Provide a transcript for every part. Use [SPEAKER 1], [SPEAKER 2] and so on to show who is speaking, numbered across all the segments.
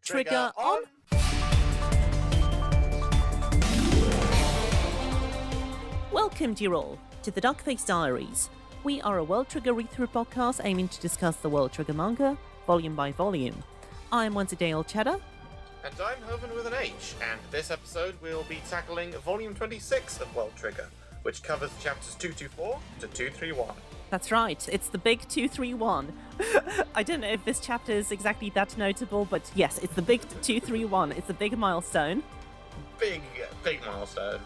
[SPEAKER 1] Trigger on! Welcome, dear all, to the Duckface Diaries. We are a World Trigger read-through podcast aiming to discuss the World Trigger manga, volume by volume. I am Wensleydale Cheddar.
[SPEAKER 2] And I'm Hoven with an H, and this episode we'll be tackling volume 26 of World Trigger, which covers chapters 224 to 231.
[SPEAKER 1] That's right, it's the big 231. I don't know if this chapter is exactly that notable, but yes, it's the big 231. It's a big milestone.
[SPEAKER 2] Big milestone,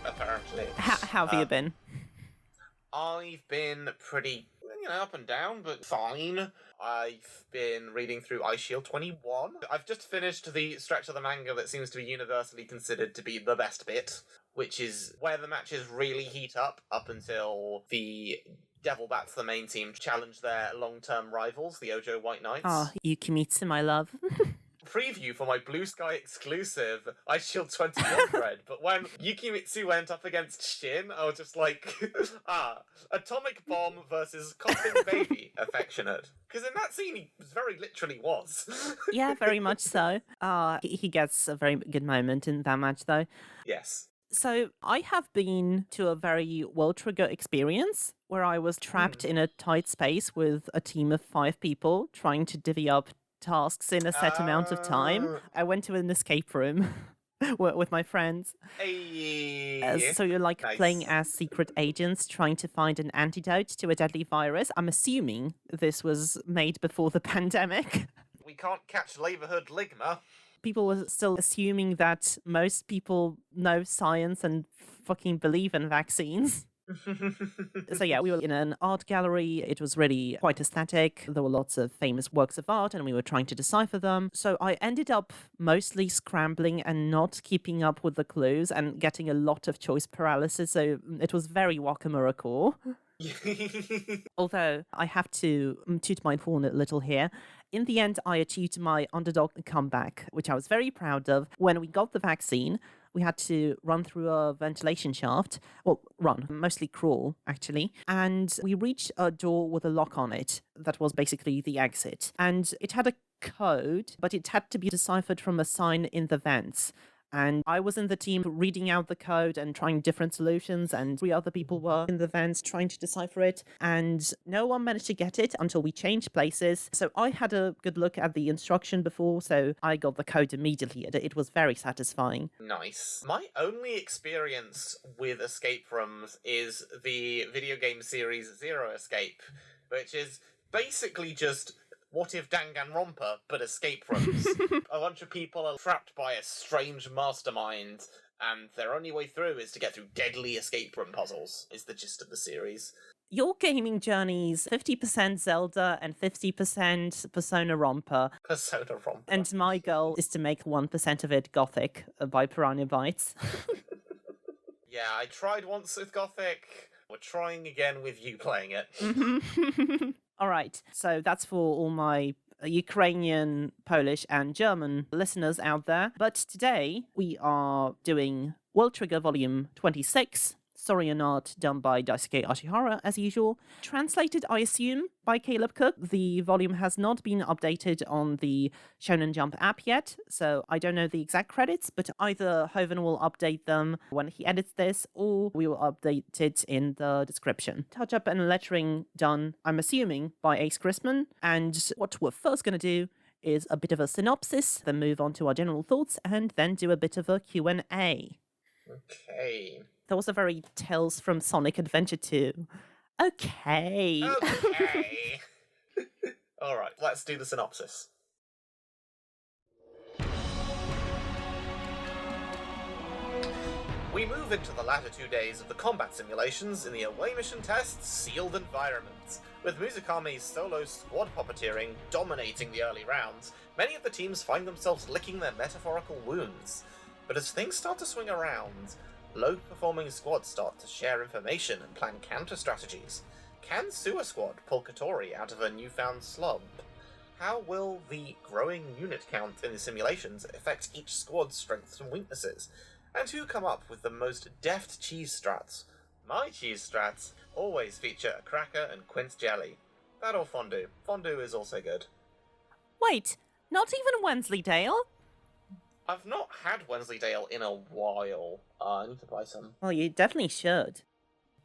[SPEAKER 2] apparently.
[SPEAKER 1] How have you been?
[SPEAKER 2] I've been pretty, up and down, but fine. I've been reading through Ice Shield 21. I've just finished the stretch of the manga that seems to be universally considered to be the best bit, which is where the matches really heat up until the Devil Bats, the main team, challenge their long-term rivals, the Ojo White Knights.
[SPEAKER 1] Oh, Yukimitsu, my love.
[SPEAKER 2] Preview for my Blue Sky exclusive Ice Shield 21 thread, but when Yukimitsu went up against Shin, I was just like, atomic bomb versus coughing baby affectionate. Because in that scene, he very literally was.
[SPEAKER 1] Yeah, very much so. He gets a very good moment in that match, though.
[SPEAKER 2] Yes.
[SPEAKER 1] So I have been to a very World Trigger experience where I was trapped in a tight space with a team of 5 people trying to divvy up tasks in a set amount of time. I went to an escape room with my friends. So you're like
[SPEAKER 2] nice.
[SPEAKER 1] Playing as secret agents trying to find an antidote to a deadly virus. I'm assuming this was made before the pandemic.
[SPEAKER 2] We can't catch Labourhood Ligma.
[SPEAKER 1] People were still assuming that most people know science and fucking believe in vaccines. So yeah, we were in an art gallery. It was really quite aesthetic. There were lots of famous works of art and we were trying to decipher them. So I ended up mostly scrambling and not keeping up with the clues and getting a lot of choice paralysis. So it was very Wakamura-core. Although I have to toot my horn a little here. In the end, I achieved my underdog comeback, which I was very proud of. When we got the vaccine, we had to run through a ventilation shaft. Well, mostly crawl, actually. And we reached a door with a lock on it. That was basically the exit. And it had a code, but it had to be deciphered from a sign in the vents. And I was in the team reading out the code and trying different solutions, and 3 other people were in the vents trying to decipher it, and no one managed to get it until we changed places. So I had a good look at the instruction before, so I got the code immediately. It was very satisfying.
[SPEAKER 2] Nice. My only experience with escape rooms is the video game series Zero Escape, which is basically just What If Danganronpa, but escape rooms. A bunch of people are trapped by a strange mastermind, and their only way through is to get through deadly escape room puzzles, is the gist of the series.
[SPEAKER 1] Your gaming journey's 50% Zelda and 50% Persona Romper.
[SPEAKER 2] Persona Romper.
[SPEAKER 1] And my goal is to make 1% of it Gothic by Piranha Bytes.
[SPEAKER 2] Yeah, I tried once with Gothic. We're trying again with you playing it.
[SPEAKER 1] All right, so that's for all my Ukrainian, Polish, and German listeners out there. But today we are doing World Trigger Volume 26, story and art done by Daisuke Ashihara, as usual. Translated, I assume, by Caleb Cook. The volume has not been updated on the Shonen Jump app yet, so I don't know the exact credits, but either Hoven will update them when he edits this, or we will update it in the description. Touch-up and lettering done, I'm assuming, by Ace Chrisman, and what we're first going to do is a bit of a synopsis, then move on to our general thoughts, and then do a bit of a Q&A.
[SPEAKER 2] Okay.
[SPEAKER 1] That was a very Tales from Sonic Adventure 2. Okay.
[SPEAKER 2] Okay. All right, let's do the synopsis. We move into the latter 2 days of the combat simulations in the away mission test's sealed environment. With Muzukami's solo squad puppeteering dominating the early rounds, many of the teams find themselves licking their metaphorical wounds. But as things start to swing around, low-performing squads start to share information and plan counter-strategies. Can Sewer Squad pull Katori out of a newfound slump? How will the growing unit count in the simulations affect each squad's strengths and weaknesses? And who come up with the most deft cheese strats? My cheese strats always feature a cracker and quince jelly. That or fondue. Fondue is also good.
[SPEAKER 1] Wait, Not even Wensleydale?
[SPEAKER 2] I've not had Wensleydale in a while. I need to buy some.
[SPEAKER 1] Well, you definitely should.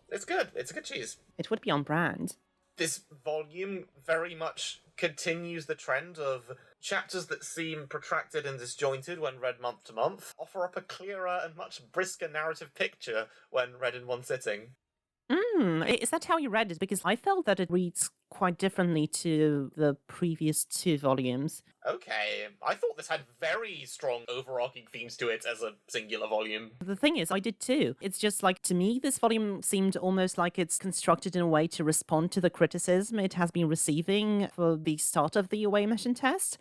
[SPEAKER 2] It's good. It's a good cheese.
[SPEAKER 1] It would be on brand.
[SPEAKER 2] This volume very much continues the trend of chapters that seem protracted and disjointed when read month to month, offer up a clearer and much brisker narrative picture when read in one sitting.
[SPEAKER 1] Is that how you read it? Because I felt that it reads quite differently to the previous 2 volumes.
[SPEAKER 2] Okay, I thought this had very strong overarching themes to it as a singular volume.
[SPEAKER 1] The thing is, I did too. It's just like, to me, this volume seemed almost like it's constructed in a way to respond to the criticism it has been receiving for the start of the away mission test.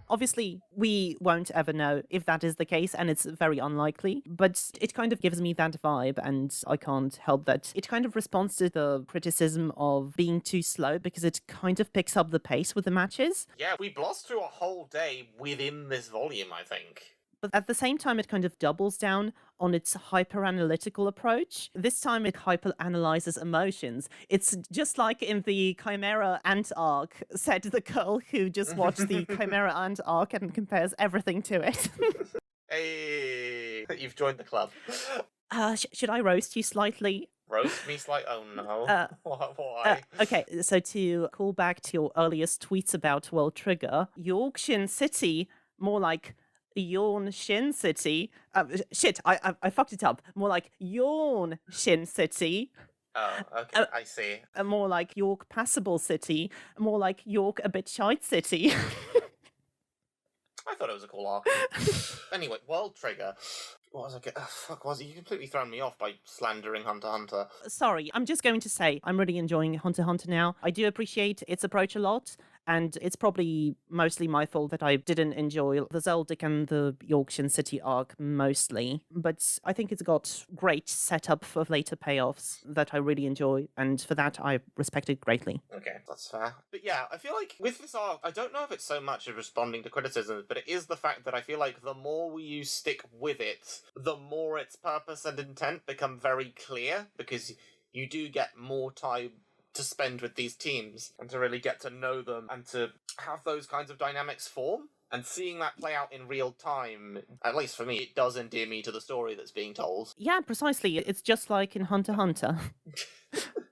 [SPEAKER 1] Obviously, we won't ever know if that is the case, and it's very unlikely, but it kind of gives me that vibe, and I can't help that. It kind of responds to the criticism of being too slow, because it kind of picks up the pace with the matches.
[SPEAKER 2] Yeah, we blast through a whole day within this volume, I think.
[SPEAKER 1] But at the same time, it kind of doubles down on its hyper-analytical approach. This time, it hyper-analyzes emotions. It's just like in the Chimera Ant Arc, said the girl who just watched the Chimera Ant Arc and compares everything to it.
[SPEAKER 2] Hey, you've joined the club.
[SPEAKER 1] Should I roast you slightly?
[SPEAKER 2] Roast me slightly? Oh no. Why?
[SPEAKER 1] Okay, so to call back to your earliest tweets about World Trigger, Yorkshire City, more like Yawn Shin City. I fucked it up. More like Yawn Shin City.
[SPEAKER 2] Oh, okay, I see.
[SPEAKER 1] More like York Passable City. More like York A Bit Shite City.
[SPEAKER 2] I thought it was a cool arc. Anyway, World Trigger. What was I fuck was it? You completely thrown me off by slandering Hunter x Hunter.
[SPEAKER 1] Sorry, I'm just going to say I'm really enjoying Hunter x Hunter now. I do appreciate its approach a lot, and it's probably mostly my fault that I didn't enjoy the Zoldyck and the Yorkshire City arc mostly. But I think it's got great setup for later payoffs that I really enjoy, and for that I respect it greatly.
[SPEAKER 2] Okay, that's fair. But yeah, I feel like with this arc, I don't know if it's so much of responding to criticism, but it is the fact that I feel like the more you stick with it, the more its purpose and intent become very clear, because you do get more time to spend with these teams and to really get to know them and to have those kinds of dynamics form. And seeing that play out in real time, at least for me, it does endear me to the story that's being told.
[SPEAKER 1] Yeah, precisely. It's just like in Hunter x Hunter.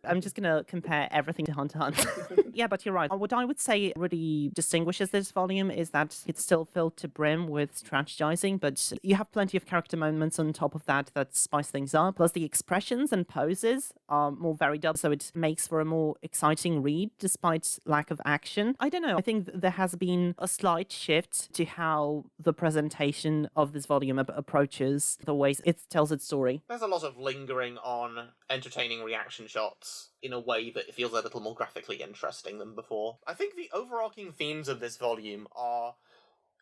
[SPEAKER 1] I'm just going to compare everything to Hunter x Hunter. Yeah, but you're right. What I would say really distinguishes this volume is that it's still filled to brim with strategizing, but you have plenty of character moments on top of that spice things up. Plus, the expressions and poses are more varied up, so it makes for a more exciting read despite lack of action. I don't know. I think there has been a slight shift to how the presentation of this volume approaches the ways it tells its story.
[SPEAKER 2] There's a lot of lingering on entertaining reaction shots in a way that feels a little more graphically interesting than before. I think the overarching themes of this volume are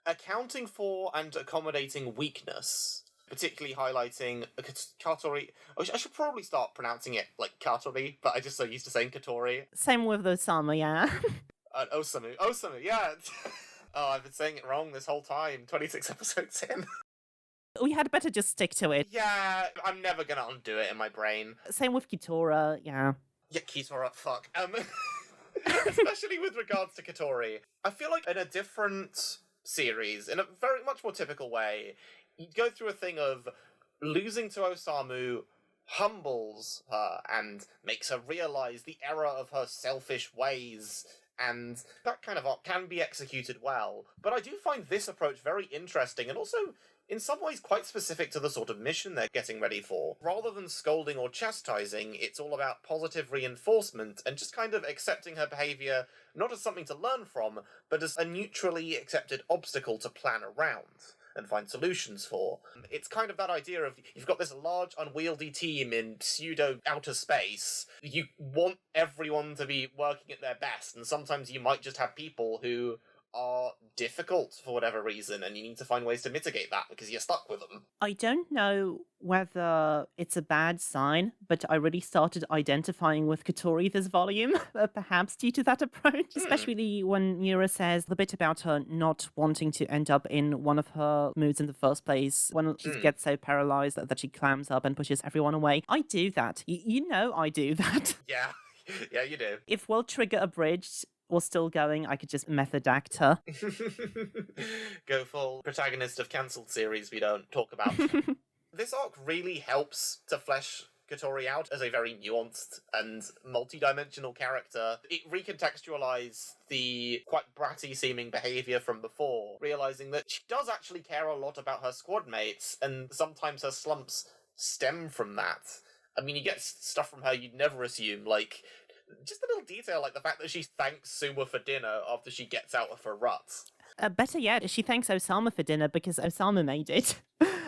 [SPEAKER 2] accounting for and accommodating weakness, particularly highlighting Katori. I should probably start pronouncing it like Katori, but I'm just so used to saying Katori.
[SPEAKER 1] Same with Osama, yeah.
[SPEAKER 2] Osamu, yeah. Oh, I've been saying it wrong this whole time, 26 episodes in.
[SPEAKER 1] We had better just stick to it.
[SPEAKER 2] Yeah, I'm never gonna undo it in my brain.
[SPEAKER 1] Same with Kitora, yeah.
[SPEAKER 2] Yeah, Kitora, fuck. Especially with regards to Katori. I feel like in a different series, in a very much more typical way, you go through a thing of losing to Osamu humbles her and makes her realise the error of her selfish ways, and that kind of arc can be executed well. But I do find this approach very interesting, and also in some ways quite specific to the sort of mission they're getting ready for. Rather than scolding or chastising, it's all about positive reinforcement and just kind of accepting her behaviour not as something to learn from, but as a neutrally accepted obstacle to plan around and find solutions for. It's kind of that idea of, you've got this large unwieldy team in pseudo-outer space, you want everyone to be working at their best, and sometimes you might just have people who are difficult for whatever reason, and you need to find ways to mitigate that because you're stuck with them.
[SPEAKER 1] I don't know whether it's a bad sign, but I really started identifying with Katori this volume, perhaps due to that approach, especially when Mura says the bit about her not wanting to end up in one of her moods in the first place, when she gets so paralyzed that she clams up and pushes everyone away. I do that. You know I do that.
[SPEAKER 2] Yeah. Yeah, you do.
[SPEAKER 1] If World Trigger Abridged was still going, I could just method act her.
[SPEAKER 2] Go full protagonist of cancelled series we don't talk about. This arc really helps to flesh Katori out as a very nuanced and multi-dimensional character. It recontextualized the quite bratty seeming behaviour from before, realising that she does actually care a lot about her squad mates, and sometimes her slumps stem from that. I mean, you get stuff from her you'd never assume, like just a little detail like the fact that she thanks Suma for dinner after she gets out of her rut.
[SPEAKER 1] Better yet, she thanks Osama for dinner because Osama made it.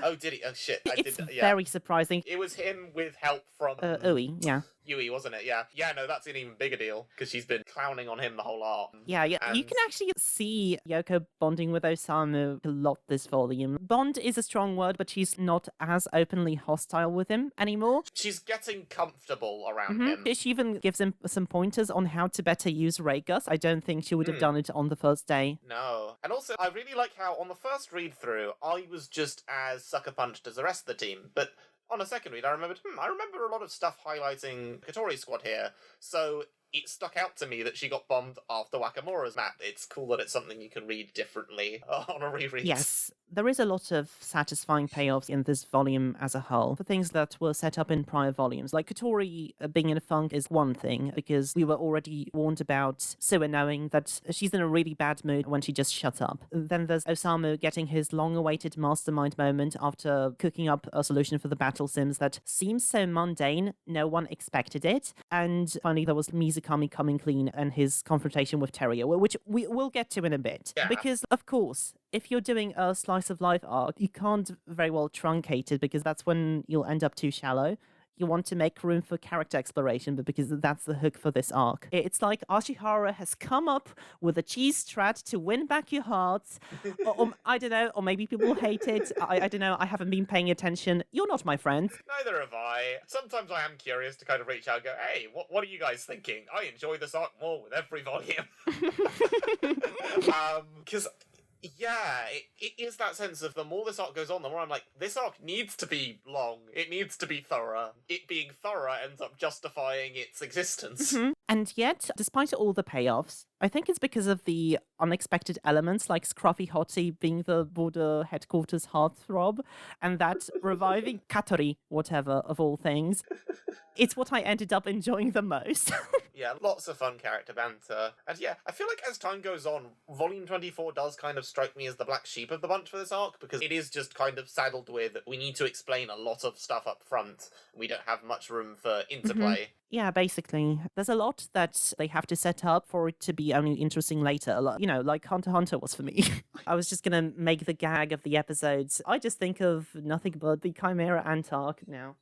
[SPEAKER 2] Oh, did he? Oh, shit.
[SPEAKER 1] It's very surprising.
[SPEAKER 2] It was him with help from...
[SPEAKER 1] Ui, yeah.
[SPEAKER 2] Yui, wasn't it? Yeah. Yeah, no, that's an even bigger deal, because she's been clowning on him the whole arc.
[SPEAKER 1] Yeah. You can actually see Yoko bonding with Osamu a lot this volume. Bond is a strong word, but she's not as openly hostile with him anymore.
[SPEAKER 2] She's getting comfortable around him.
[SPEAKER 1] She even gives him some pointers on how to better use ray gus. I don't think she would have done it on the first day.
[SPEAKER 2] No. And also, I really like how on the first read-through, I was just as sucker-punched as the rest of the team, but on a second read, I remembered, I remember a lot of stuff highlighting Katori's squad here, so it stuck out to me that she got bombed after Wakamura's map. It's cool that it's something you can read differently on a reread.
[SPEAKER 1] Yes, there is a lot of satisfying payoffs in this volume as a whole for things that were set up in prior volumes. Like Katori being in a funk is one thing, because we were already warned about Suwa knowing that she's in a really bad mood when she just shuts up. Then there's Osamu getting his long-awaited mastermind moment after cooking up a solution for the battle sims that seems so mundane, no one expected it. And finally there was Mizukami coming clean and his confrontation with Teruya, which we will get to in a bit.
[SPEAKER 2] Yeah.
[SPEAKER 1] Because, of course, if you're doing a slice of life arc, you can't very well truncate it, because that's when you'll end up too shallow. You want to make room for character exploration, but because that's the hook for this arc. It's like Ashihara has come up with a cheese strat to win back your hearts. or I don't know, or maybe people hate it. I don't know, I haven't been paying attention. You're not my friend.
[SPEAKER 2] Neither have I. Sometimes I am curious to kind of reach out and go, hey, what are you guys thinking? I enjoy this arc more with every volume. Because... yeah, it is that sense of the more this arc goes on, the more I'm like, this arc needs to be long. It needs to be thorough. It being thorough ends up justifying its existence.
[SPEAKER 1] And yet, despite all the payoffs, I think it's because of the unexpected elements, like Scruffy Hottie being the border headquarters heartthrob, and that reviving Katori, whatever, of all things. It's what I ended up enjoying the most.
[SPEAKER 2] Yeah, lots of fun character banter. And yeah, I feel like as time goes on, Volume 24 does kind of strike me as the black sheep of the bunch for this arc, because it is just kind of saddled with, we need to explain a lot of stuff up front. We don't have much room for interplay.
[SPEAKER 1] Yeah, basically. There's a lot that they have to set up for it to be only interesting later. You know, like Hunter x Hunter was for me. I was just going to make the gag of the episodes. I just think of nothing but the Chimera Ant Arc now.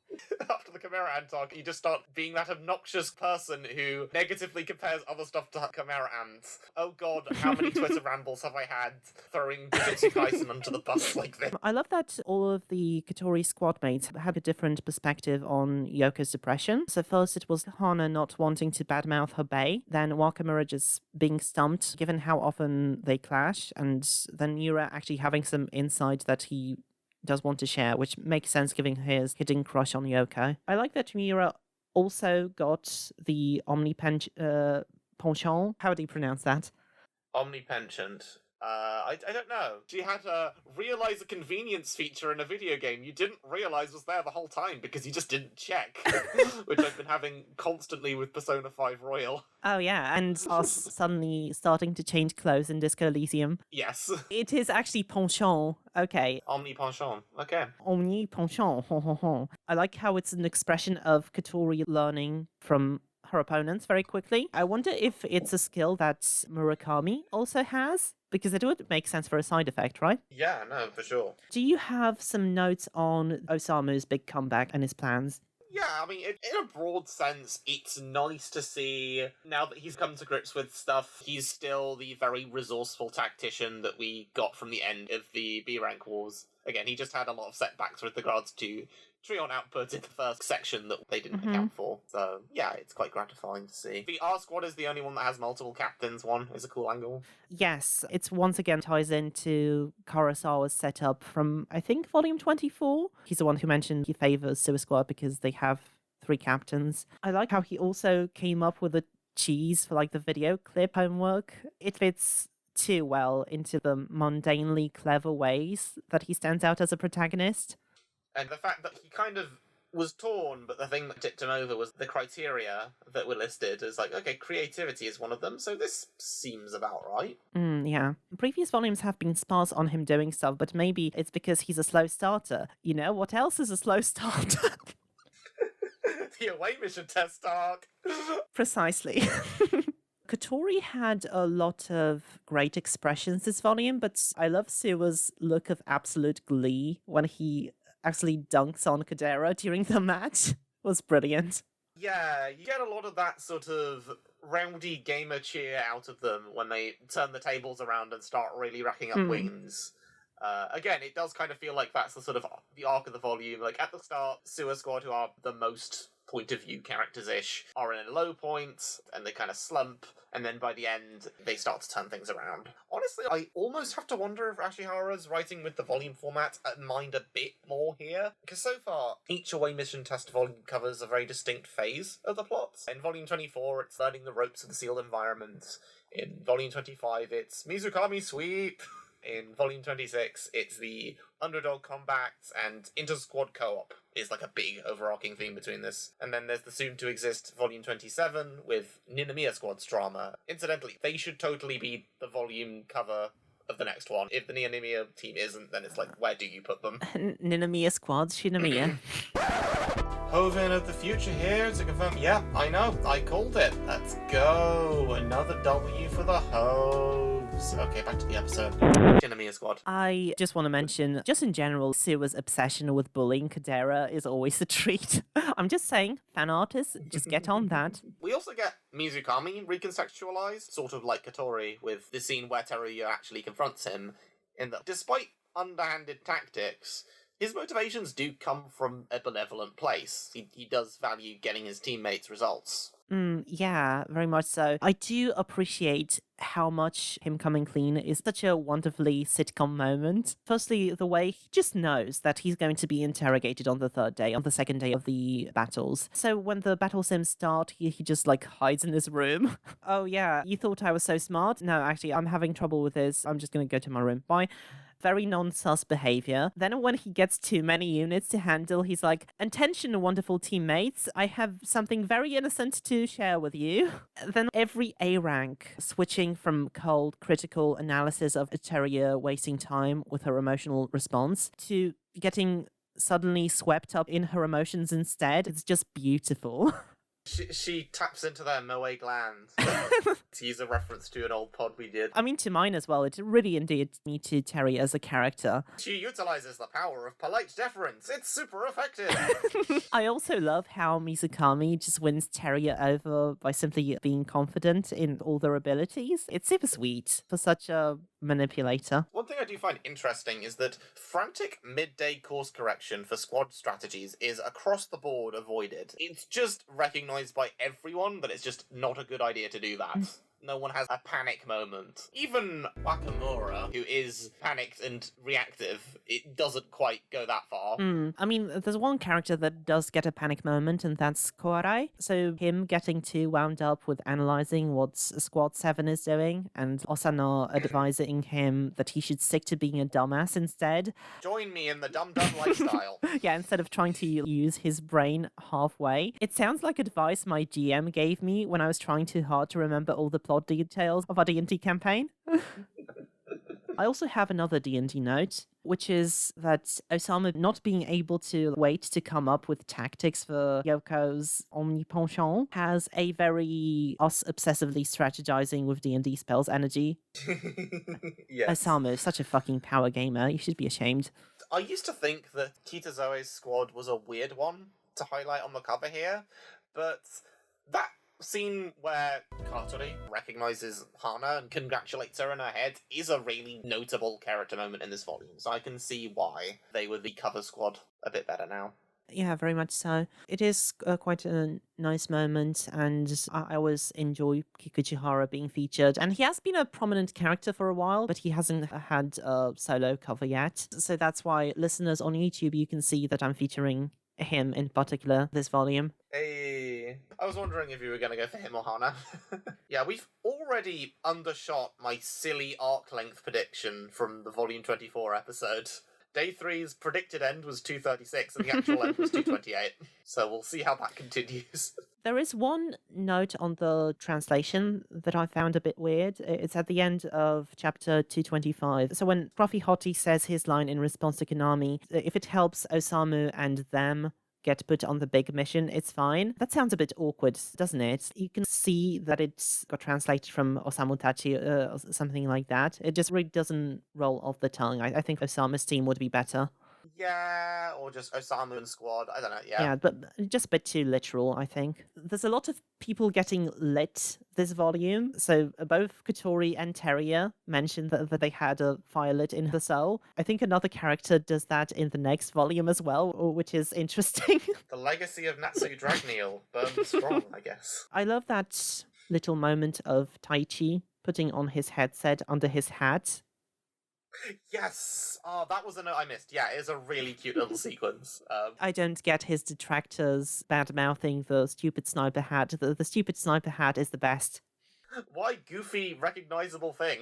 [SPEAKER 2] After the Chimera Ant Arc, you just start being that obnoxious person who negatively compares other stuff to Chimera Ants. Oh god, how many Twitter rambles have I had throwing Jujutsu Kaisen under the bus like this?
[SPEAKER 1] I love that all of the Katori squad mates had a different perspective on Yoko's depression. So first it was Hana not wanting to badmouth her bae, then Wakamura just being stumped given how often they clash, and then Yura actually having some insight that he does want to share, which makes sense given his hidden crush on Yoko. I like that Mira also got the penchant. How do you pronounce that?
[SPEAKER 2] Omnipenchant. I don't know. She had a realize a convenience feature in a video game you didn't realize was there the whole time because you just didn't check, which I've been having constantly with Persona 5 Royal.
[SPEAKER 1] Oh yeah, and us suddenly starting to change clothes in Disco Elysium.
[SPEAKER 2] Yes.
[SPEAKER 1] It is actually penchant. Okay.
[SPEAKER 2] Omnipenchant. Okay.
[SPEAKER 1] Omnipenchant. I like how it's an expression of Katori learning from her opponents very quickly. I wonder if it's a skill that Murakami also has, because it would make sense for a side effect, right?
[SPEAKER 2] Yeah, no, for sure.
[SPEAKER 1] Do you have some notes on Osamu's big comeback and his plans?
[SPEAKER 2] Yeah, I mean, in a broad sense, it's nice to see, now that he's come to grips with stuff, he's still the very resourceful tactician that we got from the end of the B-Rank Wars. Again, he just had a lot of setbacks with regards to Treon output in the first section that they didn't account for. So, yeah, it's quite gratifying to see. The R squad is the only one that has multiple captains. One is a cool angle.
[SPEAKER 1] Yes, it's once again ties into Kurosawa's setup from, I think, volume 24. He's the one who mentioned he favors Suicide Squad because they have 3 captains. I like how he also came up with a cheese for like the video clip homework. It fits too well into the mundanely clever ways that he stands out as a protagonist.
[SPEAKER 2] And the fact that he kind of was torn, but the thing that tipped him over was the criteria that were listed as like, okay, creativity is one of them, so this seems about right.
[SPEAKER 1] Yeah. Previous volumes have been sparse on him doing stuff, but maybe it's because he's a slow starter. You know, what else is a slow starter?
[SPEAKER 2] The away mission test arc.
[SPEAKER 1] Precisely. Katori had a lot of great expressions this volume, but I love Sua's look of absolute glee when he actually dunks on Kadera during the match. It was brilliant.
[SPEAKER 2] Yeah, you get a lot of that sort of rowdy gamer cheer out of them when they turn the tables around and start really racking up wins. Again, it does kind of feel like that's the sort of the arc of the volume. Like, at the start, Sua Squad, who are the most point-of-view characters-ish, are in a low point, and they kind of slump, and then by the end, they start to turn things around. Honestly, I almost have to wonder if Ashihara's writing with the volume format mind a bit more here, because so far, each away mission test volume covers a very distinct phase of the plot. In Volume 24, it's learning the ropes of the sealed environment. In Volume 25, it's Mizukami Sweep. In Volume 26, it's the underdog combats, and inter-squad co-op is like a big overarching theme between this. And then there's the soon-to-exist Volume 27 with Ninomiya Squad's drama. Incidentally, they should totally be the volume cover of the next one. If the Ninomiya team isn't, then it's like, where do you put them?
[SPEAKER 1] Ninomiya Squad, Shinomiya.
[SPEAKER 2] Hoven of the future here to confirm. Yeah, I know, I called it. Let's go. Another W for the Hoves. Okay, back to the episode. Shinomiya Squad.
[SPEAKER 1] I just want to mention, just in general, Sua's obsession with bullying Kadera is always a treat. I'm just saying, fan artists, just get on that.
[SPEAKER 2] We also get Mizukami recontextualized, sort of like Katori, with the scene where Teruya actually confronts him, in that despite underhanded tactics, his motivations do come from a benevolent place. He does value getting his teammates results.
[SPEAKER 1] Yeah, very much so. I do appreciate how much him coming clean is such a wonderfully sitcom moment. Firstly, the way he just knows that he's going to be interrogated on the third day, on the second day of the battles. So when the battle sims start, he just like hides in his room. Oh yeah, you thought I was so smart? No, actually, I'm having trouble with this. I'm just going to go to my room. Bye. Very non-sus behavior. Then when he gets too many units to handle, he's like, attention, wonderful teammates. I have something very innocent to share with you. Then every A rank, switching from cold, critical analysis of Teruya wasting time with her emotional response to getting suddenly swept up in her emotions instead. It's just beautiful.
[SPEAKER 2] She taps into their moe gland, to use a reference to an old pod we did.
[SPEAKER 1] I mean, to mine as well. It really indeed me to Terry as a character.
[SPEAKER 2] She utilizes the power of polite deference. It's super effective.
[SPEAKER 1] I also love how Mizukami just wins Teruya over by simply being confident in all their abilities. It's super sweet for such a manipulator.
[SPEAKER 2] One thing I do find interesting is that frantic midday course correction for squad strategies is across the board avoided. It's just recognized by everyone that it's just not a good idea to do that. No one has a panic moment. Even Wakamura, who is panicked and reactive, it doesn't quite go that far.
[SPEAKER 1] I mean, there's one character that does get a panic moment, and that's Koarai. So him getting too wound up with analyzing what Squad 7 is doing, and Osana advising him that he should stick to being a dumbass instead.
[SPEAKER 2] Join me in the dumb-dumb lifestyle.
[SPEAKER 1] Yeah, instead of trying to use his brain halfway. It sounds like advice my GM gave me when I was trying too hard to remember all the plot details of our D&D campaign. I also have another D&D note, which is that Osama not being able to wait to come up with tactics for Yoko's omnipotent has a very us obsessively strategizing with D&D spells energy.
[SPEAKER 2] Yes.
[SPEAKER 1] Osama is such a fucking power gamer. You should be ashamed.
[SPEAKER 2] I used to think that Kitazoe's squad was a weird one to highlight on the cover here, but that scene where Katori recognizes Hana and congratulates her in her head is a really notable character moment in this volume, so I can see why they were the cover squad a bit better now.
[SPEAKER 1] Yeah, very much so. It is quite a nice moment, and I always enjoy Kikuchihara being featured. And he has been a prominent character for a while, but he hasn't had a solo cover yet. So that's why, listeners on YouTube, you can see that I'm featuring him in particular this volume.
[SPEAKER 2] Hey. I was wondering if you were going to go for him or Hana. Yeah, we've already undershot my silly arc length prediction from the Volume 24 episode. Day 3's predicted end was 236 and the actual end was 228. So we'll see how that continues.
[SPEAKER 1] There is one note on the translation that I found a bit weird. It's at the end of chapter 225. So when Scruffy Hottie says his line in response to Konami, if it helps Osamu and them get put on the big mission, it's fine. That sounds a bit awkward, doesn't it? You can see that it's got translated from Osamu Tachi or something like that. It just really doesn't roll off the tongue. I think Osamu's team would be better.
[SPEAKER 2] Yeah, or just Osamu and squad. I don't know, yeah.
[SPEAKER 1] Yeah, but just a bit too literal, I think. There's a lot of people getting lit this volume. So both Katori and Teruya mentioned that they had a fire lit in her soul. I think another character does that in the next volume as well, which is interesting.
[SPEAKER 2] The legacy of Natsu Dragneel burns strong, I guess.
[SPEAKER 1] I love that little moment of Taichi putting on his headset under his hat.
[SPEAKER 2] Yes! Oh, that was a note I missed. Yeah, it is a really cute little sequence.
[SPEAKER 1] I don't get his detractors bad-mouthing the stupid sniper hat. The stupid sniper hat is the best.
[SPEAKER 2] Why goofy, recognizable thing?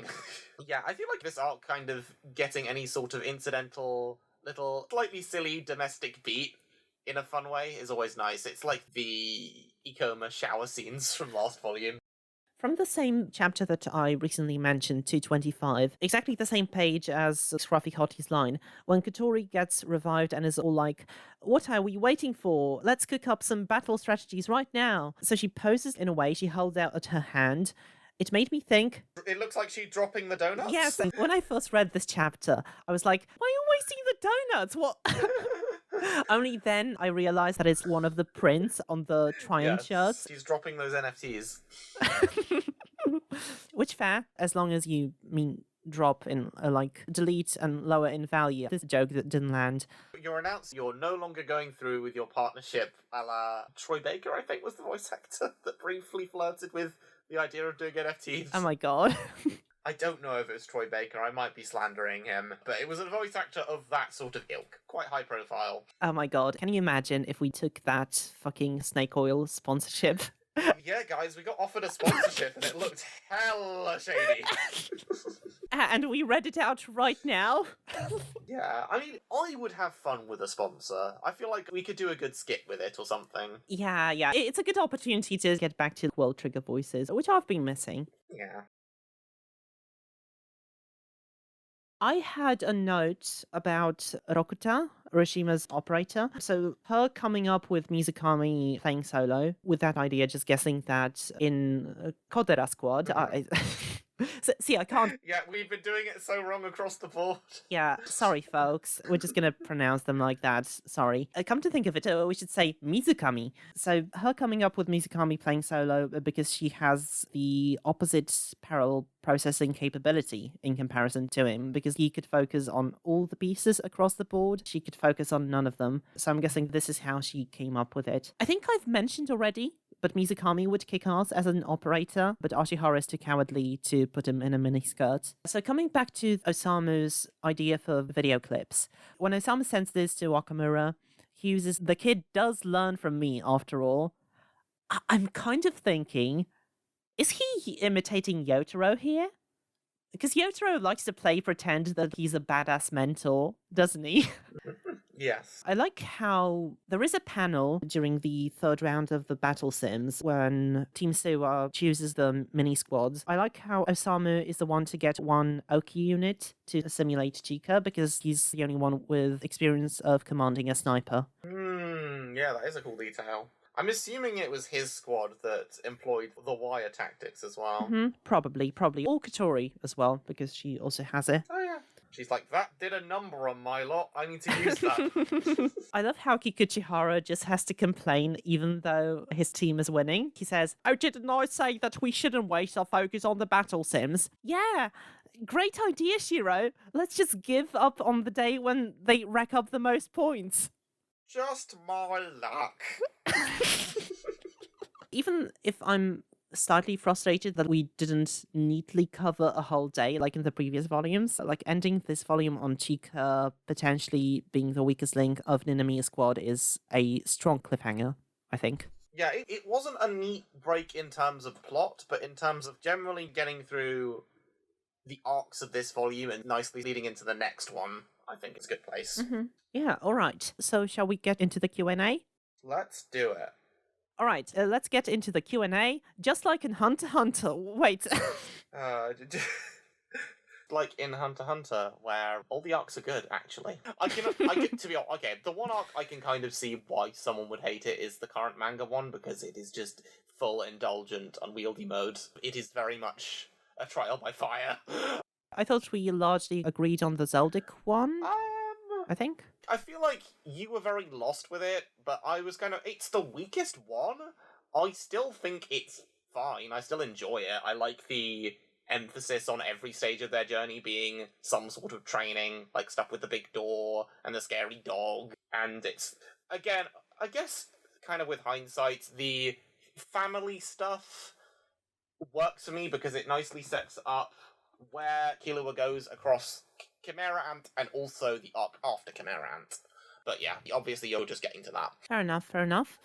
[SPEAKER 2] Yeah, I feel like this arc kind of getting any sort of incidental, little, slightly silly domestic beat in a fun way is always nice. It's like the Ikoma shower scenes from last volume.
[SPEAKER 1] From the same chapter that I recently mentioned, 225, exactly the same page as Scruffy Hottie's line, when Katori gets revived and is all like, "What are we waiting for? Let's cook up some battle strategies right now." So she poses in a way, she holds out her hand. It made me think...
[SPEAKER 2] It looks like she's dropping the donuts.
[SPEAKER 1] Yes, when I first read this chapter, I was like, why are you wasting the donuts? What... Only then I realized that it's one of the prints on the Triumph shirts.
[SPEAKER 2] She's dropping those NFTs.
[SPEAKER 1] Which fair, as long as you mean drop in like delete and lower in value. This is a joke that didn't land.
[SPEAKER 2] You're announcing you're no longer going through with your partnership a la Troy Baker, I think was the voice actor that briefly flirted with the idea of doing NFTs.
[SPEAKER 1] Oh my god.
[SPEAKER 2] I don't know if it was Troy Baker, I might be slandering him, but it was a voice actor of that sort of ilk. Quite high profile.
[SPEAKER 1] Oh my god, can you imagine if we took that fucking snake oil sponsorship?
[SPEAKER 2] Yeah, guys, we got offered a sponsorship and it looked hella shady.
[SPEAKER 1] And we read it out right now.
[SPEAKER 2] Yeah, I mean, I would have fun with a sponsor. I feel like we could do a good skit with it or something.
[SPEAKER 1] Yeah. It's a good opportunity to get back to World Trigger voices, which I've been missing.
[SPEAKER 2] Yeah.
[SPEAKER 1] I had a note about Rokuta, Urashima's operator. So her coming up with Mizukami playing solo, with that idea, just guessing that in Kodera Squad, see, I can't...
[SPEAKER 2] Yeah, we've been doing it so wrong across the board.
[SPEAKER 1] Yeah, sorry, folks. We're just going to pronounce them like that. Sorry. Come to think of it, we should say Mizukami. So her coming up with Mizukami playing solo because she has the opposite parallel processing capability in comparison to him, because he could focus on all the pieces across the board. She could focus on none of them. So I'm guessing this is how she came up with it. I think I've mentioned already, but Mizukami would kick ass as an operator, but Ashihara is too cowardly to put him in a miniskirt. So coming back to Osamu's idea for video clips, when Osamu sends this to Okamura, he uses, "The kid does learn from me after all." I'm kind of thinking, is he imitating Yotaro here? Because Yotaro likes to play pretend that he's a badass mentor, doesn't he?
[SPEAKER 2] Yes.
[SPEAKER 1] I like how there is a panel during the third round of the battle sims when Team Suwa chooses the mini squads. I like how Osamu is the one to get one Oki unit to simulate Chika, because he's the only one with experience of commanding a sniper.
[SPEAKER 2] Yeah, that is a cool detail. I'm assuming it was his squad that employed the wire tactics as well.
[SPEAKER 1] Probably. Or Katori as well, because she also has it.
[SPEAKER 2] Oh yeah. She's like, that did a number on my lot, I need to use that.
[SPEAKER 1] I love how Kikuchihara just has to complain even though his team is winning. He says, "Oh, didn't I say that we shouldn't waste our focus on the battle sims?" Yeah, great idea, Shiro. Let's just give up on the day when they rack up the most points.
[SPEAKER 2] Just my luck.
[SPEAKER 1] Even if I'm slightly frustrated that we didn't neatly cover a whole day like in the previous volumes, like ending this volume on Chika potentially being the weakest link of Ninamiya Squad is a strong cliffhanger, I think.
[SPEAKER 2] Yeah, it wasn't a neat break in terms of plot, but in terms of generally getting through the arcs of this volume and nicely leading into the next one, I think it's a good place.
[SPEAKER 1] Yeah, all right. So shall we get into the Q&A?
[SPEAKER 2] Let's do it.
[SPEAKER 1] All right, let's get into the Q&A. Just like in Hunter x Hunter. Wait.
[SPEAKER 2] Like in Hunter x Hunter, where all the arcs are good, actually. I can to be honest, okay, the one arc I can kind of see why someone would hate it is the current manga one, because it is just full indulgent, unwieldy mode. It is very much a trial by fire.
[SPEAKER 1] I thought we largely agreed on the Zeldic one, I think.
[SPEAKER 2] I feel like you were very lost with it, but I was it's the weakest one. I still think it's fine. I still enjoy it. I like the emphasis on every stage of their journey being some sort of training, like stuff with the big door and the scary dog. And it's, again, I guess, kind of with hindsight, the family stuff works for me because it nicely sets up where Killua goes across Chimera Ant and also the arc after Chimera Ant. But yeah, obviously you're just getting to that.
[SPEAKER 1] Fair enough.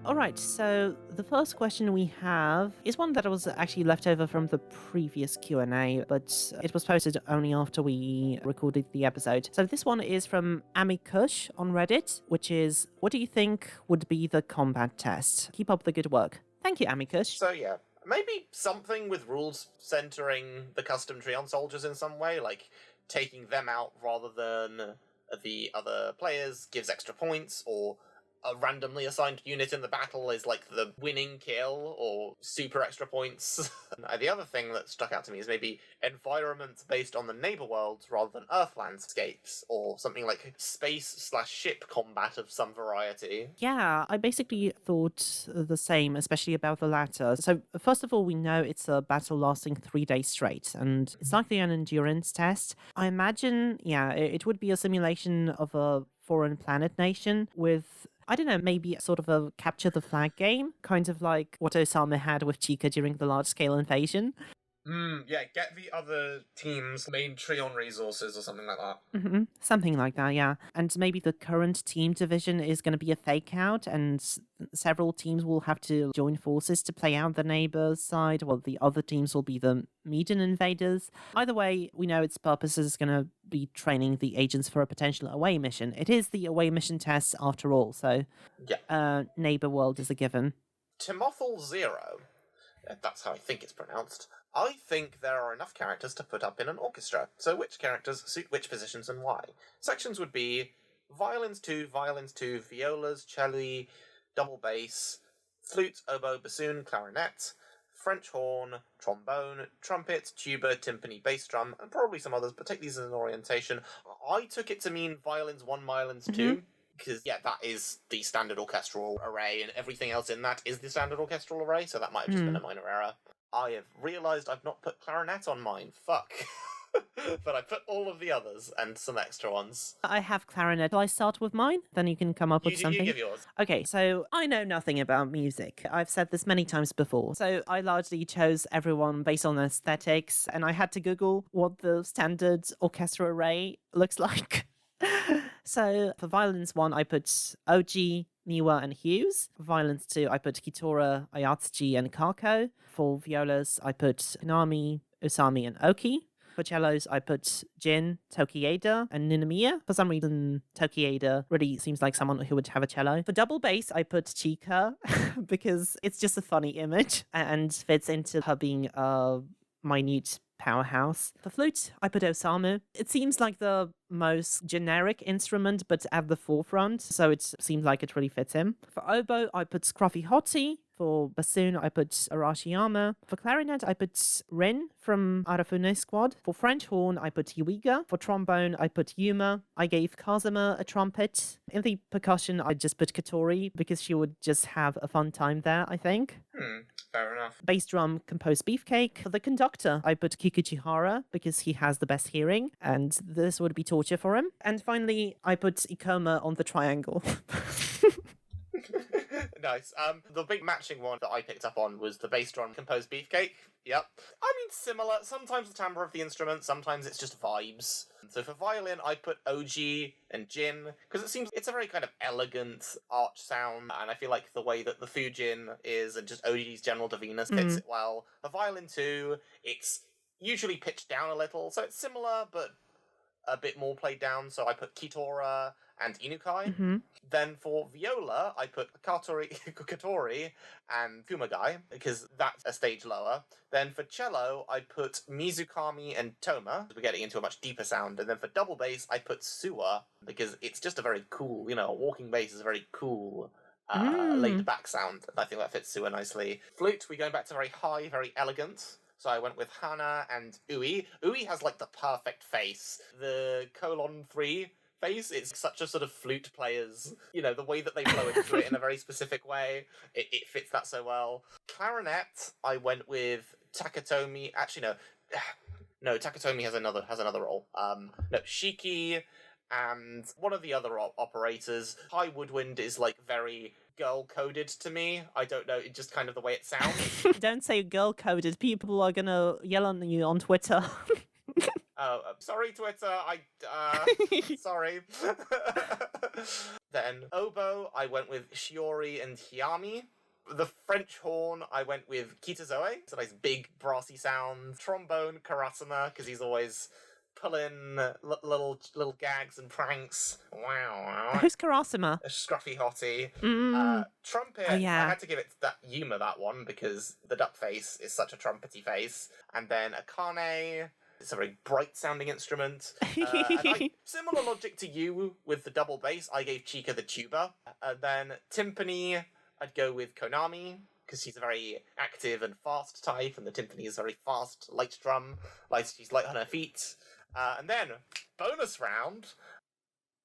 [SPEAKER 1] All right, so the first question we have is one that was actually left over from the previous Q&A, but it was posted only after we recorded the episode. So this one is from Amikush on Reddit, which is, what do you think would be the combat test? Keep up the good work. Thank you, Amikush.
[SPEAKER 2] So yeah, maybe something with rules centering the custom Treon soldiers in some way, like taking them out rather than the other players gives extra points, or a randomly assigned unit in the battle is like the winning kill, or super extra points. The other thing that stuck out to me is maybe environments based on the neighbor worlds rather than Earth landscapes, or something like space/ship combat of some variety.
[SPEAKER 1] Yeah, I basically thought the same, especially about the latter. So, first of all, we know it's a battle lasting 3 days straight, and it's likely an endurance test. I imagine, yeah, it would be a simulation of a foreign planet nation with, I don't know, maybe sort of a capture the flag game, kind of like what Osama had with Chica during the large-scale invasion.
[SPEAKER 2] Yeah, get the other team's main Treon resources or something like that.
[SPEAKER 1] Something like that, yeah. And maybe the current team division is going to be a fake out, and several teams will have to join forces to play out the neighbor's side, while the other teams will be the Medan invaders. Either way, we know its purpose is going to be training the agents for a potential away mission. It is the away mission test after all, so neighbor world is a given.
[SPEAKER 2] Timothel Zero, that's how I think it's pronounced. I think there are enough characters to put up in an orchestra, so which characters suit which positions and why? Sections would be violins 2, violas, cello, double bass, flute, oboe, bassoon, clarinet, French horn, trombone, trumpet, tuba, timpani, bass drum, and probably some others, but take these as an orientation. I took it to mean violins 1, violins 2, because, yeah, that is the standard orchestral array, and everything else in that is the standard orchestral array, so that might have just been a minor error. I have realised I've not put clarinet on mine. Fuck. But I put all of the others and some extra ones.
[SPEAKER 1] I have clarinet. Shall I start with mine? Then you can come up with something.
[SPEAKER 2] You give yours.
[SPEAKER 1] Okay, so I know nothing about music. I've said this many times before. So I largely chose everyone based on aesthetics, and I had to Google what the standard orchestra array looks like. So for violins 1, I put OG, Miwa, and Hughes. For violins 2, I put Kitora, Ayatsuji, and Kako. For violas, I put Konami, Usami, and Oki. For cellos, I put Jin, Tokieda, and Ninomiya. For some reason, Tokieda really seems like someone who would have a cello. For double bass, I put Chika because it's just a funny image and fits into her being a minute powerhouse. For flute, I put Osamu. It seems like the most generic instrument, but at the forefront, so it seems like it really fits him. For oboe, I put Scruffy Hottie. For bassoon, I put Arashiyama. For clarinet, I put Rin from Arafune Squad. For French horn, I put Yuiga. For trombone, I put Yuma. I gave Kazuma a trumpet. In the percussion, I just put Katori because she would just have a fun time there, I think.
[SPEAKER 2] Fair enough.
[SPEAKER 1] Bass drum, composed beefcake. For the conductor, I put Kikuchihara because he has the best hearing, and this would be torture for him. And finally, I put Ikoma on the triangle.
[SPEAKER 2] Nice. The big matching one that I picked up on was the bass drum composed beefcake. Yep. I mean, similar. Sometimes the timbre of the instrument, sometimes it's just vibes. So for violin, I put OG and Jin, because it seems it's a very kind of elegant arch sound, and I feel like the way that the Fujin is, and just OG's general demeanor fits it well. For violin too, it's usually pitched down a little, so it's similar, but a bit more played down, so I put Kitora and Inukai. Then for viola, I put Katori and Fumagai, because that's a stage lower. Then for cello, I put Mizukami and Toma, we're getting into a much deeper sound. And then for double bass, I put Suwa, because it's just a very cool, a walking bass is a very cool, laid-back sound. I think that fits Suwa nicely. Flute, we're going back to very high, very elegant. So I went with Hana and Ui. Ui has, the perfect face. The colon 3 face, it's such a sort of flute player's, the way that they blow into it in a very specific way. It fits that so well. Clarinet, I went with Takatomi. Actually, no. No, Takatomi has another role. No, Shiki and one of the other operators. High woodwind is, very girl-coded to me. I don't know, it's just kind of the way it sounds.
[SPEAKER 1] Don't say girl-coded. People are gonna yell on you on Twitter.
[SPEAKER 2] Oh, sorry, Twitter. Sorry. Then oboe, I went with Shiori and Hiyami. The French horn, I went with Kitazoe. It's a nice big brassy sound. Trombone, Karasuma, because he's always pulling little gags and pranks. Wow.
[SPEAKER 1] Who's Karasuma?
[SPEAKER 2] A scruffy hottie. Trumpet,
[SPEAKER 1] Oh, yeah.
[SPEAKER 2] I had to give it that Yuma, that one, because the Duckface is such a trumpety face. And then Akane. It's a very bright-sounding instrument. Similar logic to you with the double bass, I gave Chika the tuba. Then timpani, I'd go with Konami, because she's a very active and fast type, and the timpani is very fast, light drum, she's light on her feet. And then, bonus round,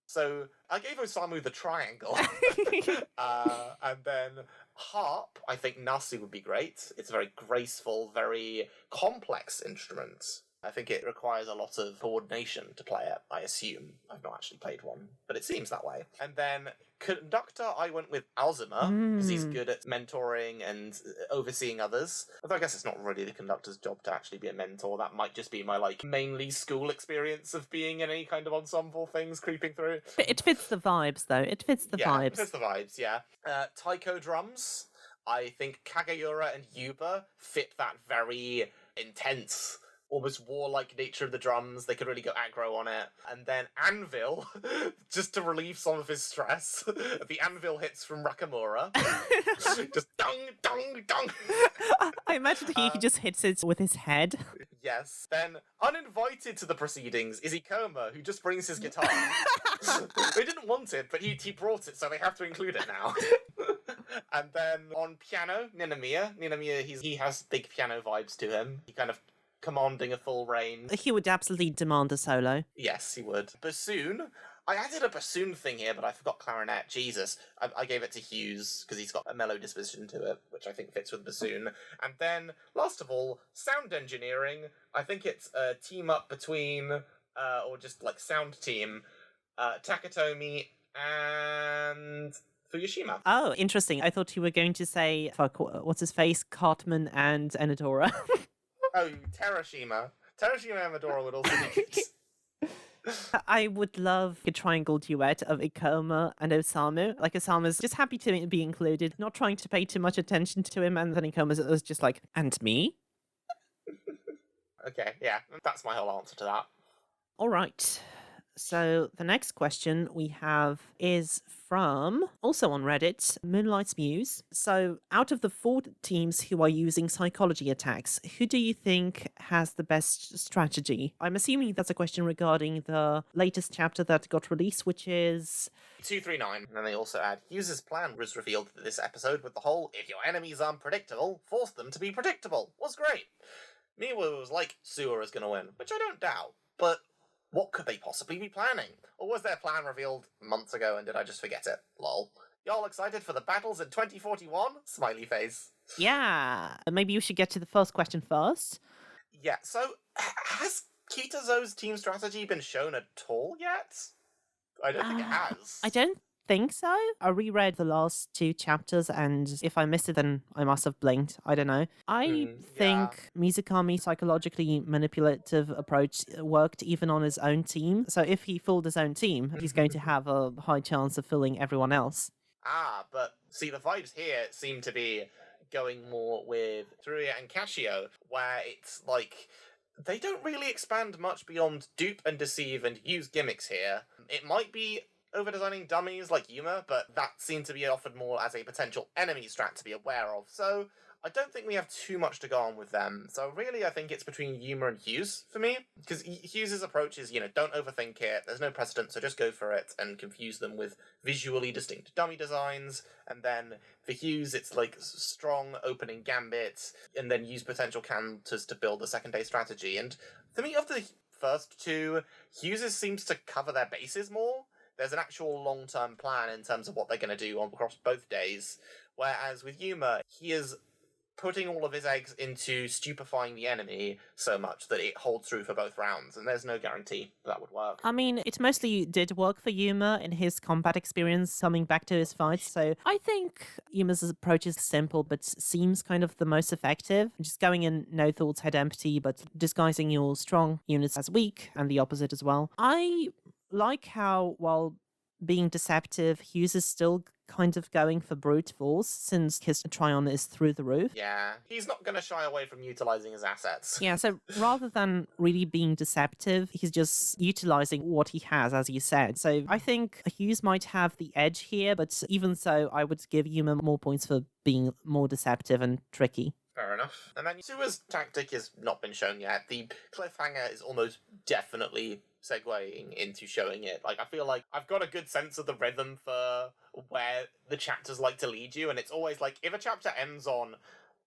[SPEAKER 2] so I gave Osamu the triangle. And then harp, I think Nasu would be great. It's a very graceful, very complex instrument. I think it requires a lot of coordination to play it, I assume. I've not actually played one, but it seems that way. And then conductor, I went with Alzheimer, because he's good at mentoring and overseeing others. Although I guess it's not really the conductor's job to actually be a mentor. That might just be my, mainly school experience of being in any kind of ensemble things creeping through.
[SPEAKER 1] It fits the vibes, though. It fits the vibes.
[SPEAKER 2] It fits the vibes, yeah. Taiko drums, I think Kagayura and Yuba fit that very intense, almost warlike nature of the drums. They could really go aggro on it. And then Anvil, just to relieve some of his stress, the Anvil hits from Rakamura. Just dong, dong, dong.
[SPEAKER 1] I imagine he just hits it with his head.
[SPEAKER 2] Yes. Then, uninvited to the proceedings is Ikoma, who just brings his guitar. They didn't want it, but he brought it, so they have to include it now. And then on piano, Ninamiya. Ninamiya, he has big piano vibes to him. He kind of commanding a full range.
[SPEAKER 1] He would absolutely demand a solo.
[SPEAKER 2] Yes, he would. Bassoon. I added a bassoon thing here, but I forgot clarinet. Jesus. I gave it to Hughes, because he's got a mellow disposition to it, which I think fits with bassoon. And then, last of all, sound engineering. I think it's a team-up between, or just, sound team, Takatomi and Fukushima.
[SPEAKER 1] Oh, interesting. I thought you were going to say, what's his face? Cartman and Enadora.
[SPEAKER 2] Oh, Terashima. Terashima and Medora would also be good.
[SPEAKER 1] I would love a triangle duet of Ikoma and Osamu. Osamu's just happy to be included, not trying to pay too much attention to him, and then Ikoma's just and me?
[SPEAKER 2] Okay, yeah, that's my whole answer to that.
[SPEAKER 1] All right. So the next question we have is from, also on Reddit, Moonlight's Muse. So out of the 4 teams who are using psychology attacks, who do you think has the best strategy? I'm assuming that's a question regarding the latest chapter that got released, which is
[SPEAKER 2] 239. And then they also add, user's plan was revealed this episode with the whole, if your enemies are unpredictable, force them to be predictable. Was great. Miwa was like, Suwa is going to win, which I don't doubt, but what could they possibly be planning? Or was their plan revealed months ago and did I just forget it? Lol. Y'all excited for the battles in 2041? Smiley face.
[SPEAKER 1] Yeah. Maybe you should get to the first question first.
[SPEAKER 2] Yeah, so has Kitazo's team strategy been shown at all yet? I don't think it has.
[SPEAKER 1] I don't think so. I reread the last 2 chapters, and if I missed it, then I must have blinked. I don't know. I
[SPEAKER 2] Yeah.
[SPEAKER 1] think Mizukami's psychologically manipulative approach worked even on his own team. So if he fooled his own team, he's going to have a high chance of fooling everyone else.
[SPEAKER 2] But see, the vibes here seem to be going more with Teruya and Casio, where it's like they don't really expand much beyond dupe and deceive and use gimmicks here. It might be over-designing dummies like Yuma, but that seemed to be offered more as a potential enemy strat to be aware of, so I don't think we have too much to go on with them. So really, I think it's between Yuma and Hughes for me, because Hughes' approach is, don't overthink it, there's no precedent, so just go for it and confuse them with visually distinct dummy designs, and then for Hughes, it's like strong opening gambits, and then use potential counters to build a second-day strategy. And for me, of the first two, Hughes' seems to cover their bases more. There's an actual long-term plan in terms of what they're going to do across both days, whereas with Yuma, he is putting all of his eggs into stupefying the enemy so much that it holds true for both rounds, and there's no guarantee that would work.
[SPEAKER 1] I mean, it mostly did work for Yuma in his combat experience coming back to his fights, so I think Yuma's approach is simple but seems kind of the most effective. Just going in no thoughts, head empty, but disguising your strong units as weak, and the opposite as well. I like how, while being deceptive, Hughes is still kind of going for brute force since his Tryon is through the roof.
[SPEAKER 2] Yeah, he's not going to shy away from utilizing his assets.
[SPEAKER 1] Yeah, so rather than really being deceptive, he's just utilizing what he has, as you said. So I think Hughes might have the edge here, but even so, I would give Yuma more points for being more deceptive and tricky.
[SPEAKER 2] Fair enough. And then Sua's tactic has not been shown yet. The cliffhanger is almost definitely segueing into showing it. Like, I feel like I've got a good sense of the rhythm for where the chapters like to lead you, and it's always like, if a chapter ends on,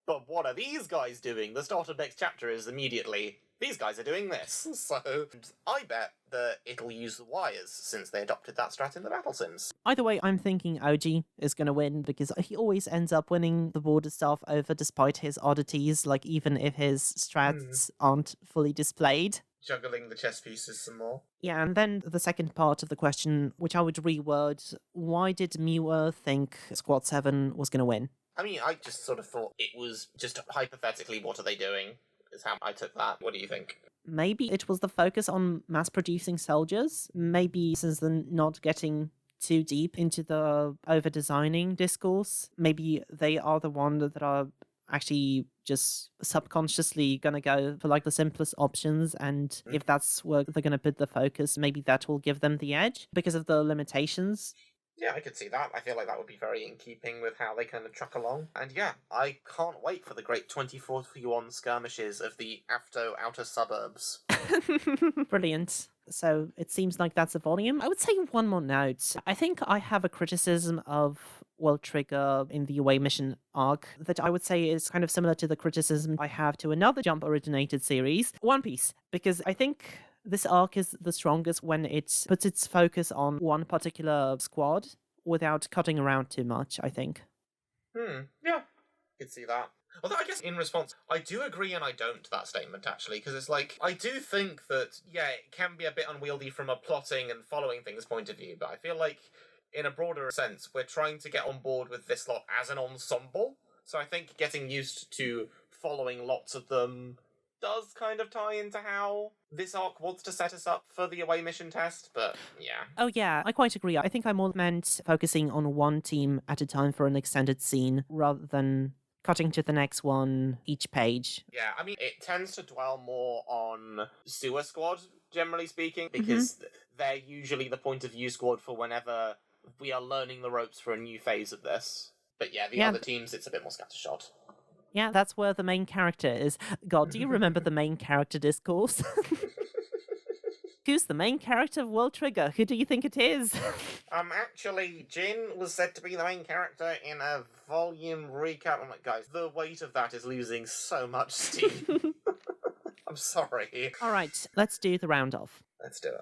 [SPEAKER 2] but what are these guys doing? The start of next chapter is immediately, these guys are doing this. So I bet that it'll use the wires, since they adopted that strat in the battle sims.
[SPEAKER 1] Either way, I'm thinking OG is going to win, because he always ends up winning the border stuff over despite his oddities, like even if his strats aren't fully displayed.
[SPEAKER 2] Juggling the chess pieces some more.
[SPEAKER 1] Yeah, and then the second part of the question, which I would reword, why did Miwa think Squad 7 was going to win?
[SPEAKER 2] I mean, I just sort of thought it was just hypothetically, what are they doing, is how I took that. What do you think?
[SPEAKER 1] Maybe it was the focus on mass-producing soldiers. Maybe since they're not getting too deep into the over-designing discourse, maybe they are the one that are actually just subconsciously going to go for like the simplest options, and if that's where they're going to put the focus, maybe that will give them the edge because of the limitations.
[SPEAKER 2] Yeah, I could see that. I feel like that would be very in keeping with how they kind of truck along. And yeah, I can't wait for the great 2041 skirmishes of the AFTO outer suburbs.
[SPEAKER 1] Brilliant. So it seems like that's a volume. I would say one more note. I think I have a criticism of World Trigger in the Away Mission arc that I would say is kind of similar to the criticism I have to another Jump originated series, One Piece, because I think this arc is the strongest when it puts its focus on one particular squad without cutting around too much, I think.
[SPEAKER 2] Yeah, I could see that. Although I guess in response, I do agree and I don't to that statement, actually, because it's like, I do think that, yeah, it can be a bit unwieldy from a plotting and following things point of view, but I feel like, in a broader sense, we're trying to get on board with this lot as an ensemble, so I think getting used to following lots of them does kind of tie into how this arc wants to set us up for the away mission test, but yeah.
[SPEAKER 1] Oh yeah, I quite agree. I think I more meant focusing on one team at a time for an extended scene, rather than cutting to the next one each page.
[SPEAKER 2] Yeah, I mean, it tends to dwell more on sewer squad, generally speaking, because they're usually the point of view squad for whenever we are learning the ropes for a new phase of this. But yeah, the other teams, it's a bit more scattershot.
[SPEAKER 1] Yeah, that's where the main character is. God, do you remember the main character discourse? Who's the main character of World Trigger? Who do you think it is?
[SPEAKER 2] Actually, Jin was said to be the main character in a volume recap. I'm like, guys, the weight of that is losing so much steam. I'm sorry.
[SPEAKER 1] All right, let's do the round off.
[SPEAKER 2] Let's do it.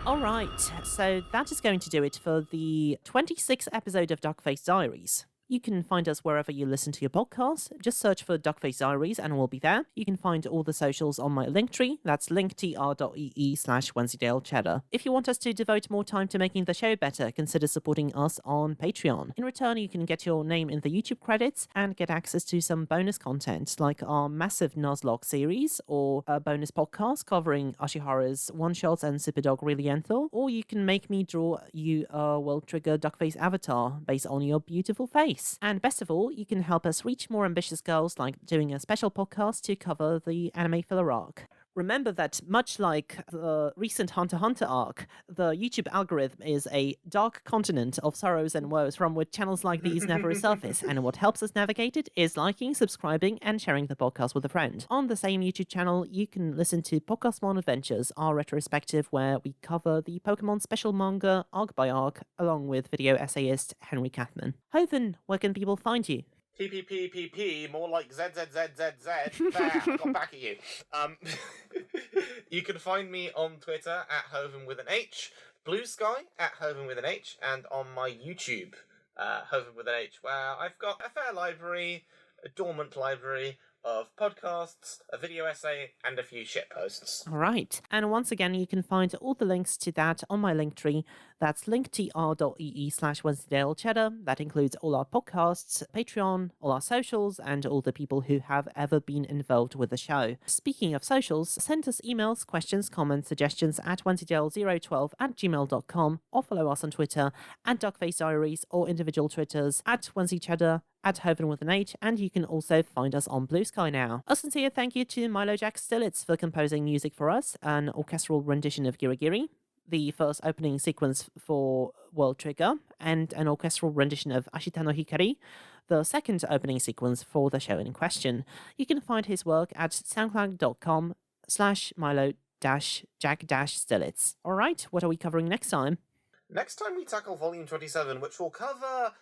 [SPEAKER 1] All right, so that is going to do it for the 26th episode of Duckface Diaries. You can find us wherever you listen to your podcasts. Just search for Duckface Diaries and we'll be there. You can find all the socials on my Linktree. That's linktr.ee/Wensleydale Cheddar. If you want us to devote more time to making the show better, consider supporting us on Patreon. In return, you can get your name in the YouTube credits and get access to some bonus content like our massive Nuzlocke series or a bonus podcast covering Ashihara's one-shots and Superdog Relienthal, or you can make me draw you a World Trigger Duckface avatar based on your beautiful face. And best of all, you can help us reach more ambitious goals like doing a special podcast to cover the anime filler arc. Remember that much like the recent Hunter x Hunter arc, the YouTube algorithm is a dark continent of sorrows and woes from which channels like these never surface, and what helps us navigate it is liking, subscribing, and sharing the podcast with a friend. On the same YouTube channel, you can listen to Pokemon Adventures, our retrospective where we cover the Pokemon special manga arc by arc, along with video essayist Henry Kathman. Hoven, where can people find you?
[SPEAKER 2] PPPPP, more like ZZZZZ. There, I got back at you. You can find me on Twitter at Hoven with an H, Blue Sky at Hoven with an H, and on my YouTube, Hoven with an H, where I've got a fair library, a dormant library of podcasts, a video essay, and a few shitposts.
[SPEAKER 1] All right. And once again, you can find all the links to that on my Linktree. That's linktr.ee/Wensleydale Cheddar. That includes all our podcasts, Patreon, all our socials, and all the people who have ever been involved with the show. Speaking of socials, send us emails, questions, comments, suggestions at wensleydale012@gmail.com, or follow us on Twitter at Duckface Diaries or individual Twitters at Wensley Cheddar, at Hoven with an H, and you can also find us on Blue Sky now. A sincere thank you to Milo Jack Stillitz for composing music for us, an orchestral rendition of Gira Giri, the first opening sequence for World Trigger, and an orchestral rendition of Ashita no Hikari, the second opening sequence for the show in question. You can find his work at soundcloud.com/Milo-Jack-Stillitz. All right, what are we covering next time?
[SPEAKER 2] Next time we tackle Volume 27, which will cover...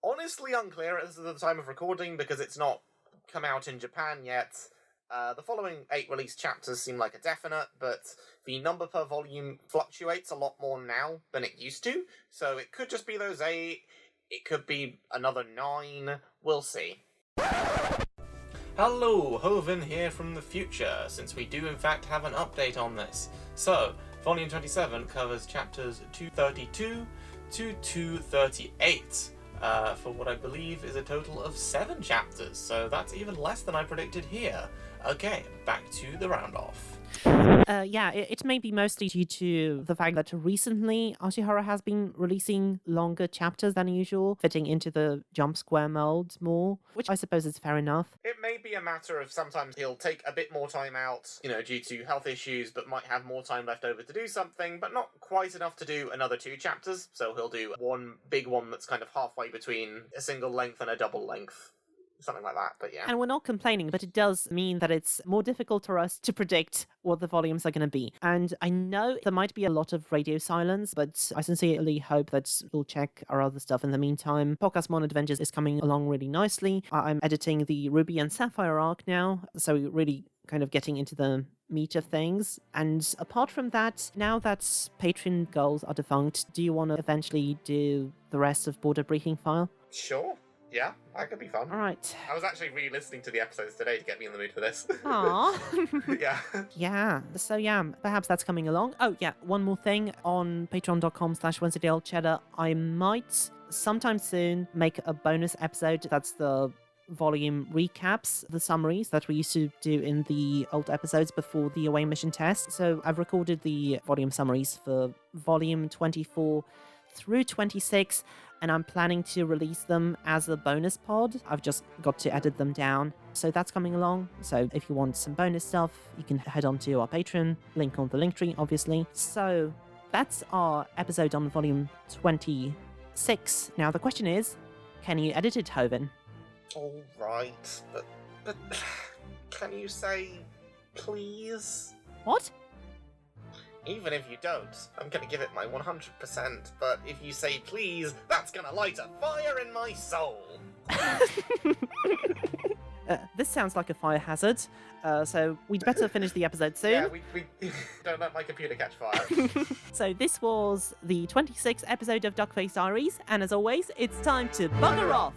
[SPEAKER 2] honestly unclear at the time of recording because it's not come out in Japan yet. The following 8 released chapters seem like a definite, but the number per volume fluctuates a lot more now than it used to, so it could just be those 8, it could be another 9, we'll see. Hello, Hoven here from the future, since we do in fact have an update on this. So, Volume 27 covers chapters 232 to 238. For what I believe is a total of 7 chapters, so that's even less than I predicted here. Okay, back to the round-off.
[SPEAKER 1] It may be mostly due to the fact that recently Ashihara has been releasing longer chapters than usual, fitting into the Jump Square mold more, which I suppose is fair enough.
[SPEAKER 2] It may be a matter of sometimes he'll take a bit more time out, due to health issues, but might have more time left over to do something, but not quite enough to do another 2 chapters, so he'll do one big one that's kind of halfway between a single length and a double length. Something like that, but yeah.
[SPEAKER 1] And we're not complaining, but it does mean that it's more difficult for us to predict what the volumes are going to be. And I know there might be a lot of radio silence, but I sincerely hope that we'll check our other stuff in the meantime. Pokemon Adventures is coming along really nicely. I'm editing the Ruby and Sapphire arc now, so we're really kind of getting into the meat of things. And apart from that, now that Patreon goals are defunct, do you want to eventually do the rest of Border Briefing File?
[SPEAKER 2] Sure. Yeah, that could be fun.
[SPEAKER 1] All right.
[SPEAKER 2] I was actually re-listening to the episodes today to get me in the mood for this.
[SPEAKER 1] Aww.
[SPEAKER 2] Yeah.
[SPEAKER 1] Yeah. So yeah, perhaps that's coming along. Oh yeah, one more thing. On patreon.com/Wensleydale Cheddar, I might sometime soon make a bonus episode. That's the volume recaps, the summaries that we used to do in the old episodes before the away mission test. So I've recorded the volume summaries for volume 24 through 26, and I'm planning to release them as a bonus pod. I've just got to edit them down. So that's coming along. So if you want some bonus stuff, you can head on to our Patreon, link on the Linktree, obviously. So that's our episode on volume 26. Now the question is, can you edit it, Hoven?
[SPEAKER 2] All right, but can you say please?
[SPEAKER 1] What?
[SPEAKER 2] Even if you don't, I'm gonna give it my 100%, but if you say please, that's gonna light a fire in my soul!
[SPEAKER 1] This this sounds like a fire hazard, so we'd better finish the episode soon.
[SPEAKER 2] Yeah, we don't let my computer catch fire.
[SPEAKER 1] So this was the 26th episode of Duckface Diaries, and as always, it's time to bugger off!